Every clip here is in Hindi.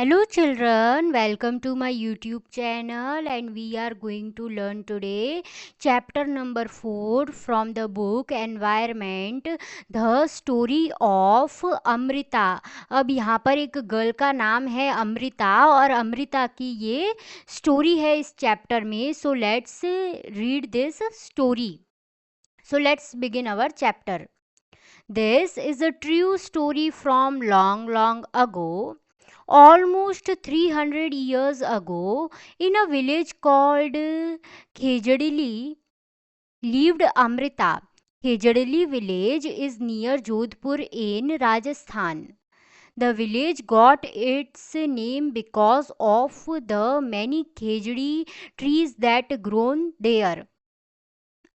Hello children, welcome to my YouTube channel and we are going to learn today chapter number 4 from the book Environment, the story of Amrita. अब यहाँ पर एक गर्ल का नाम है अमृता और अमृता की ये स्टोरी है इस चैप्टर में। So let's read this story. So let's begin our chapter. This is a true story from long ago. Almost 300 years ago, in a village called Khejadili, lived Amrita. Khejadili village is near Jodhpur in Rajasthan. The village got its name because of the many khejdi trees that grown there.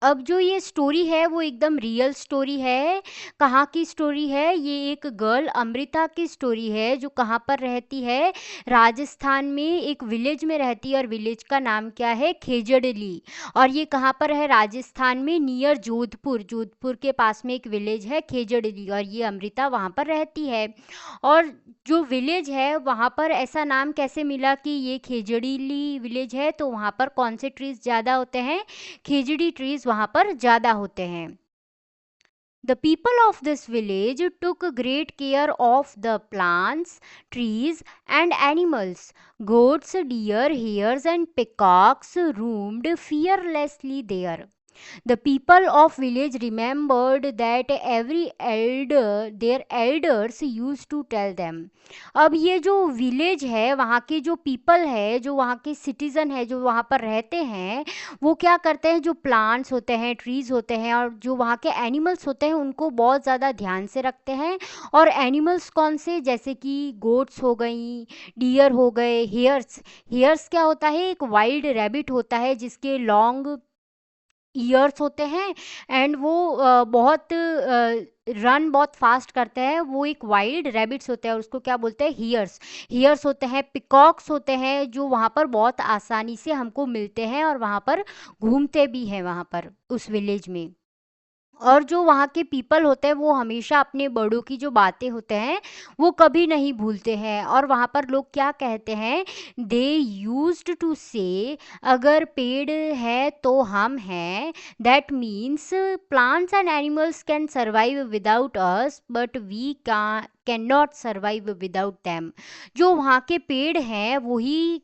अब जो ये स्टोरी है वो एकदम रियल स्टोरी है। कहाँ की स्टोरी है? ये एक गर्ल अमृता की स्टोरी है जो कहाँ पर रहती है, राजस्थान में एक विलेज में रहती है और विलेज का नाम क्या है? खेजड़ली। और ये कहाँ पर है? राजस्थान में नियर जोधपुर। जोधपुर के पास में एक विलेज है खेजड़ली और ये अमृता वहाँ पर रहती है। और जो विलेज है वहाँ पर ऐसा नाम कैसे मिला कि ये खेजड़ली विलेज है? तो वहाँ पर कौन से ट्रीज ज़्यादा होते हैं? खेजड़ी ट्रीज वहाँ पर ज़्यादा होते हैं। The people of this village took great care of the plants, trees, and animals. Goats, deer, hares, and peacocks roamed fearlessly there. The people of village remembered that their elders used to tell them. अब ये जो विलेज है वहाँ के जो पीपल है, जो वहाँ के सिटीजन है, जो वहाँ पर रहते हैं, वो क्या करते हैं? जो प्लांट्स होते हैं, ट्रीज होते हैं और जो वहाँ के एनिमल्स होते हैं उनको बहुत ज़्यादा ध्यान से रखते हैं। और एनिमल्स कौन से? जैसे कि गोट्स हो गई, डियर हो गए, हेयर्स। हेयर्स क्या होता है? एक वाइल्ड रैबिट होता है जिसके लॉन्ग ईयर्स होते हैं एंड वो बहुत रन बहुत फास्ट करते हैं। वो एक वाइल्ड रैबिट्स होते हैं और उसको क्या बोलते हैं? हियर्स। हियर्स होते हैं, पिकॉक्स होते हैं जो वहाँ पर बहुत आसानी से हमको मिलते हैं और वहाँ पर घूमते भी हैं वहाँ पर उस विलेज में। और जो वहाँ के पीपल होते हैं वो हमेशा अपने बड़ों की जो बातें होते हैं वो कभी नहीं भूलते हैं। और वहाँ पर लोग क्या कहते हैं? दे यूज्ड टू से, अगर पेड़ है तो हम हैं। That means plants and animals can survive without us but we cannot survive without them. जो वहाँ के पेड़ हैं वही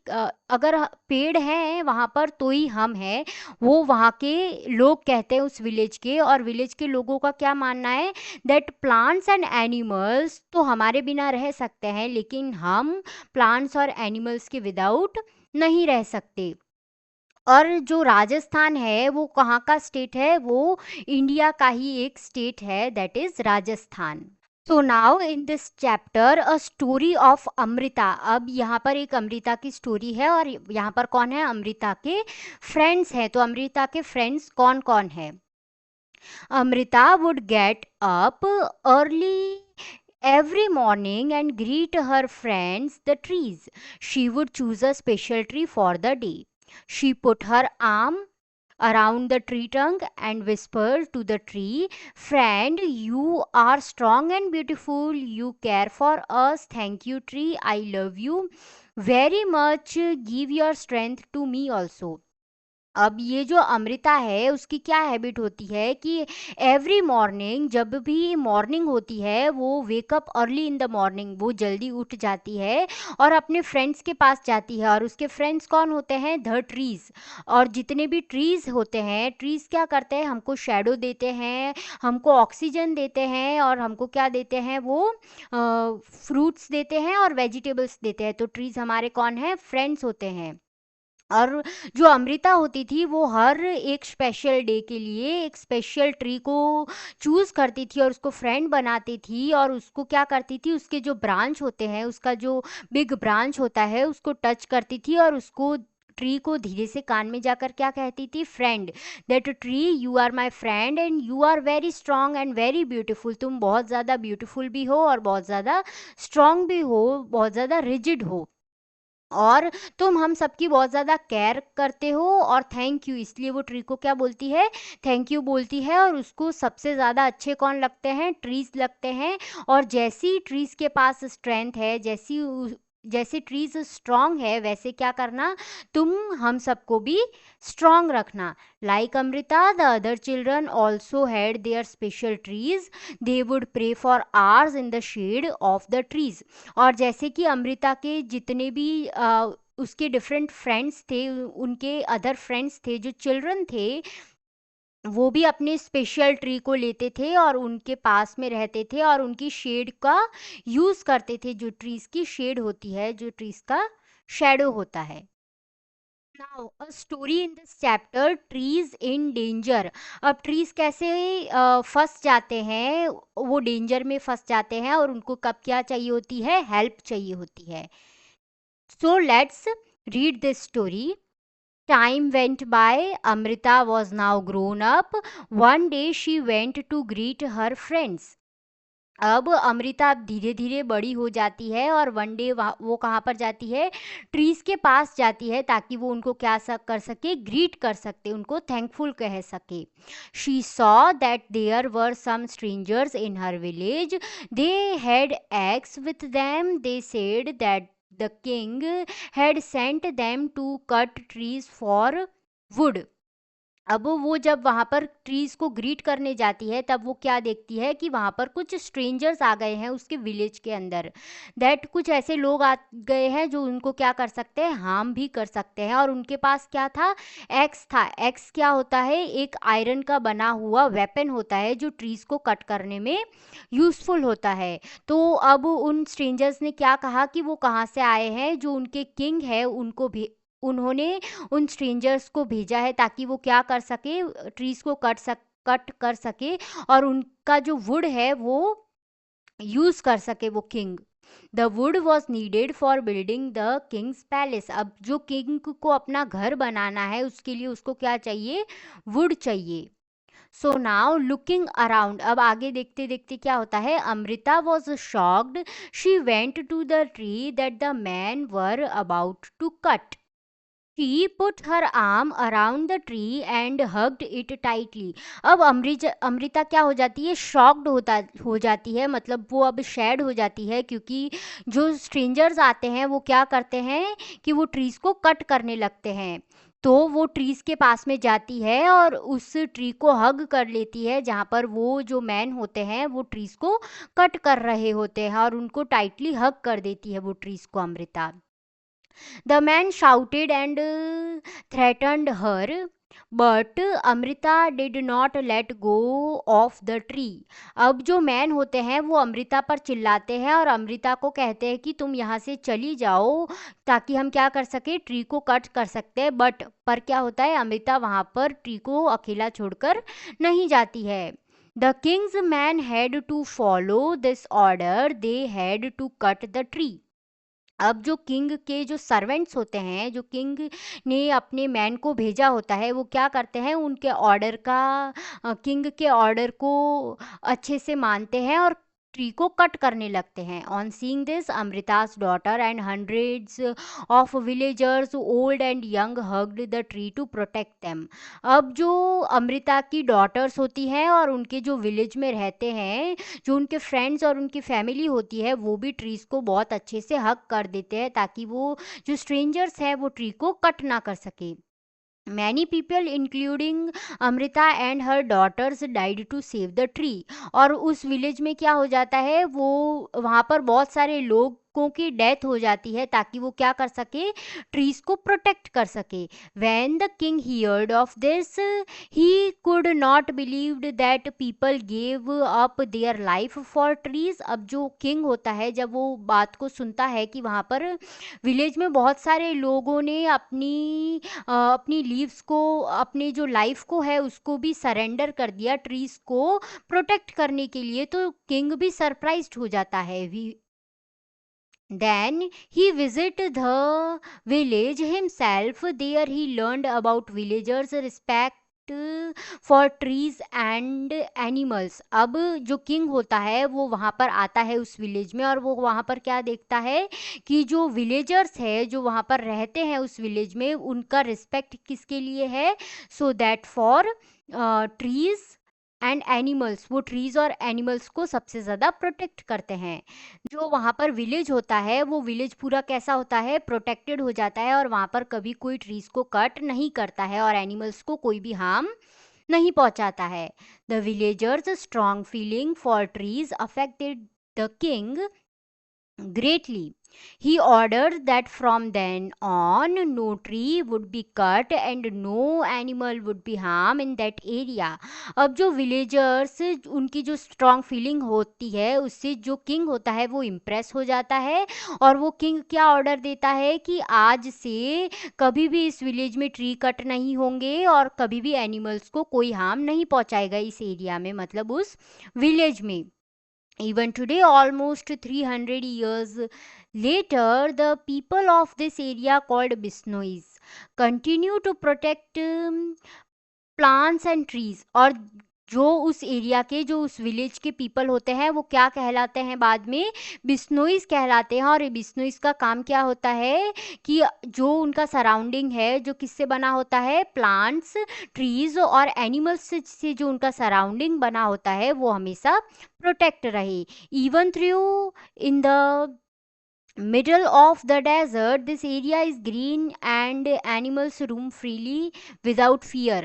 अगर पेड़ हैं वहाँ पर तो ही हम हैं, वो वहाँ के लोग कहते हैं उस विलेज के। और विलेज के लोगों का क्या मानना है? दैट प्लांट्स एंड एनिमल्स तो हमारे बिना रह सकते हैं लेकिन हम प्लांट्स और एनिमल्स के विदाउट नहीं रह सकते। और जो राजस्थान है वो कहाँ का स्टेट है? वो इंडिया का ही एक स्टेट है, that is Rajasthan. So now in this chapter a story of Amrita. अब यहाँ पर एक अमृता की स्टोरी है और यहाँ पर कौन है? अमृता के फ्रेंड्स हैं। तो अमृता के फ्रेंड्स कौन कौन है? Amrita would get up early every morning and greet her friends, the trees. She would choose a special tree for the day. She put her arm around the tree trunk and whispered to the tree, "Friend, you are strong and beautiful. You care for us. Thank you, tree. I love you very much. Give your strength to me also." अब ये जो अमृता है उसकी क्या हैबिट होती है कि एवरी मॉर्निंग, जब भी मॉर्निंग होती है, वो wake up early in the morning, वो जल्दी उठ जाती है और अपने फ्रेंड्स के पास जाती है। और उसके फ्रेंड्स कौन होते हैं? The trees. और जितने भी ट्रीज होते हैं, ट्रीज क्या करते हैं? हमको शेडो देते हैं, हमको ऑक्सीजन देते हैं और हमको क्या देते हैं? वो फ्रूट्स देते हैं और वेजिटेबल्स देते हैं। तो ट्रीज हमारे कौन है? फ्रेंड्स होते हैं। और जो अमृता होती थी वो हर एक स्पेशल डे के लिए एक स्पेशल ट्री को चूज़ करती थी और उसको फ्रेंड बनाती थी। और उसको क्या करती थी? उसके जो ब्रांच होते हैं, उसका जो बिग ब्रांच होता है उसको टच करती थी और उसको ट्री को धीरे से कान में जाकर क्या कहती थी? Friend, that tree you are my friend and you are very strong and very beautiful. तुम बहुत ज़्यादा ब्यूटिफुल भी हो और बहुत ज़्यादा स्ट्रांग भी हो, बहुत ज़्यादा रिजिड हो और तुम हम सबकी बहुत ज़्यादा केयर करते हो। और थैंक यू, इसलिए वो ट्री को क्या बोलती है? थैंक यू बोलती है। और उसको सबसे ज़्यादा अच्छे कौन लगते हैं? ट्रीज लगते हैं। और जैसी ट्रीज के पास स्ट्रेंथ है, जैसे ट्रीज स्ट्रांग है वैसे क्या करना, तुम हम सबको भी स्ट्रांग रखना. Like Amrita, the other children also had their special trees. They would pray for hours in the shade of the trees. और जैसे कि अमृता के जितने भी उसके डिफरेंट फ्रेंड्स थे, उनके अदर फ्रेंड्स थे जो चिल्ड्रन थे, वो भी अपने स्पेशल ट्री को लेते थे और उनके पास में रहते थे और उनकी शेड का यूज़ करते थे. जो ट्रीज की शेड होती है, जो ट्रीज का शेडो होता है. Now a story in this chapter, trees in danger. अब ट्रीज कैसे फंस जाते हैं, वो डेंजर में फंस जाते हैं और उनको कब क्या चाहिए होती है, हेल्प चाहिए होती है. So let's read this story. Time went by. Amrita was now grown up. One day she went to greet her friends. अब अमृता अब धीरे धीरे बड़ी हो जाती है और वन डे वो कहाँ पर जाती है, ट्रीज के पास जाती है ताकि वो उनको क्या कर सके, ग्रीट कर सकते, उनको थैंकफुल कह सके. She saw that there were some strangers in her village. They had axe with them. They said that the king had sent them to cut trees for wood. अब वो जब वहाँ पर ट्रीज को ग्रीट करने जाती है तब वो क्या देखती है कि वहाँ पर कुछ स्ट्रेंजर्स आ गए हैं उसके विलेज के अंदर. दैट कुछ ऐसे लोग आ गए हैं जो उनको क्या कर सकते हैं, हार्म भी कर सकते हैं. और उनके पास क्या था, एक्स था. एक्स क्या होता है, एक आयरन का बना हुआ वेपन होता है जो ट्रीज को कट करने में यूजफुल होता है. तो अब उन स्ट्रेंजर्स ने क्या कहा कि वो कहाँ से आए हैं, जो उनके किंग है उनको भी उन्होंने उन स्ट्रेंजर्स को भेजा है ताकि वो क्या कर सके, ट्रीज को कट कर सके और उनका जो वुड है वो यूज कर सके वो king. The wood was needed for building the Kings palace. अब जो किंग को अपना घर बनाना है उसके लिए उसको क्या चाहिए, वुड चाहिए. So now looking around. अब आगे देखते देखते क्या होता है, Amrita was shocked. She went to the tree that the man were about to cut. She put her arm around the tree and hugged it tightly. अब अमृता क्या हो जाती है, शॉक्ड हो जाती है, मतलब वो अब शेड हो जाती है क्योंकि जो स्ट्रेंजर्स आते हैं वो क्या करते हैं कि वो ट्रीज को कट करने लगते हैं. तो वो ट्रीज के पास में जाती है और उस ट्री को हग कर लेती है जहाँ पर वो जो मैन होते हैं वो ट्रीज को कट कर रहे होते हैं और उनको टाइटली हग कर देती है वो ट्रीज को Amrita. The man shouted and threatened her, but Amrita did not let go of the tree. अब जो मैन होते हैं वो अमृता पर चिल्लाते हैं और अमृता को कहते हैं कि तुम यहाँ से चली जाओ ताकि हम क्या कर सके, ट्री को कट कर सकते हैं. बट पर क्या होता है, अमृता वहाँ पर ट्री को अकेला छोड़कर नहीं जाती है. The king's man had to follow this order. They had to cut the tree. अब जो किंग के जो सर्वेंट्स होते हैं, जो किंग ने अपने मैन को भेजा होता है, वो क्या करते हैं, उनके ऑर्डर का किंग के ऑर्डर को अच्छे से मानते हैं और ट्री को कट करने लगते हैं. On seeing this Amrita's daughter and hundreds of villagers old and young hugged the tree to protect them. अब जो अमृता की डॉटर्स होती हैं और उनके जो विलेज में रहते हैं, जो उनके फ्रेंड्स और उनकी फैमिली होती है, वो भी ट्रीज को बहुत अच्छे से हग कर देते हैं ताकि वो जो स्ट्रेंजर्स हैं वो ट्री को कट ना कर सके. Many people including Amrita and her daughters died to save the tree. और उस विलेज में क्या हो जाता है, वो वहाँ पर बहुत सारे लोगों की डेथ हो जाती है ताकि वो क्या कर सके, ट्रीज को प्रोटेक्ट कर सके. When the king heard of this, he could not believe that people gave up their life for trees. अब जो किंग होता है जब वो बात को सुनता है कि वहाँ पर विलेज में बहुत सारे लोगों ने अपनी लीव्स को, अपने जो लाइफ को है उसको भी सरेंडर कर दिया ट्रीज को प्रोटेक्ट करने के लिए, तो किंग भी सरप्राइज्ड हो जाता है. Then he visited the village himself. There he learned about villagers' respect for trees and animals. अब जो किंग होता है वो वहाँ पर आता है उस विलेज में और वो वहाँ पर क्या देखता है कि जो विलेजर्स है जो वहाँ पर रहते हैं उस विलेज में, उनका रिस्पेक्ट किसके लिए है, so that for trees and animals, वो ट्रीज और एनिमल्स को सबसे ज़्यादा प्रोटेक्ट करते हैं। जो वहाँ पर विलेज होता है वो विलेज पूरा कैसा होता है, प्रोटेक्टेड हो जाता है, और वहाँ पर कभी कोई ट्रीज को कट नहीं करता है और एनिमल्स को कोई भी हार्म नहीं पहुंचाता है। The villagers strong feeling for trees affected the king greatly. He ordered that from then on no tree would be cut and no animal would be harmed in that area. अब जो विलेजर्स, उनकी जो स्ट्रॉन्ग फीलिंग होती है उससे जो किंग होता है वो इम्प्रेस हो जाता है, और वो किंग क्या ऑर्डर देता है कि आज से कभी भी इस विलेज में ट्री कट नहीं होंगे और कभी भी एनिमल्स को कोई हार्म नहीं पहुंचाएगा इस एरिया में, मतलब उस विलेज में। Even today, almost 300 years later, the people of this area called Bisnois continue to protect plants and trees. और जो उस एरिया के, जो उस विलेज के पीपल होते हैं वो क्या कहलाते हैं बाद में, बिश्नोइज कहलाते हैं। और बिश्नोइज का काम क्या होता है कि जो उनका सराउंडिंग है जो किससे बना होता है, प्लांट्स, ट्रीज और एनिमल्स से जो उनका सराउंडिंग बना होता है वो हमेशा प्रोटेक्ट रहे। Even through in the middle of the desert, this area is green and animals roam freely without fear.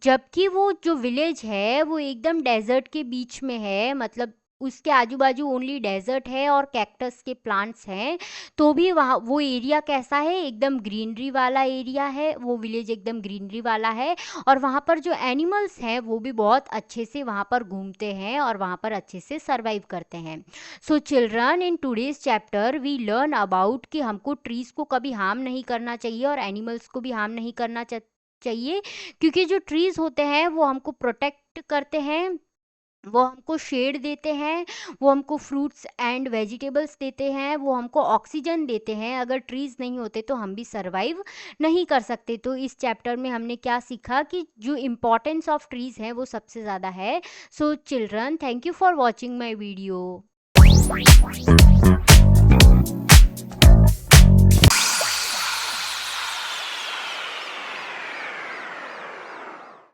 जबकि वो जो विलेज है वो एकदम डेजर्ट के बीच में है, मतलब उसके आजू बाजू ओनली डेजर्ट है और कैक्टस के प्लांट्स हैं, तो भी वहाँ वो एरिया कैसा है, एकदम ग्रीनरी वाला एरिया है, वो विलेज एकदम ग्रीनरी वाला है। और वहाँ पर जो एनिमल्स हैं वो भी बहुत अच्छे से वहाँ पर घूमते हैं और वहाँ पर अच्छे से सर्वाइव करते हैं। So children, in today's chapter we learn about कि हमको ट्रीज को कभी हार्म नहीं करना चाहिए और एनिमल्स को भी हार्म नहीं करना चाहिए, क्योंकि जो ट्रीज होते हैं वो हमको प्रोटेक्ट करते हैं, वो हमको शेड देते हैं, वो हमको फ्रूट्स एंड वेजिटेबल्स देते हैं, वो हमको ऑक्सीजन देते हैं। अगर ट्रीज नहीं होते तो हम भी सरवाइव नहीं कर सकते। तो इस चैप्टर में हमने क्या सीखा कि जो इम्पोर्टेंस ऑफ ट्रीज है वो सबसे ज़्यादा है। So children, thank you for watching my video.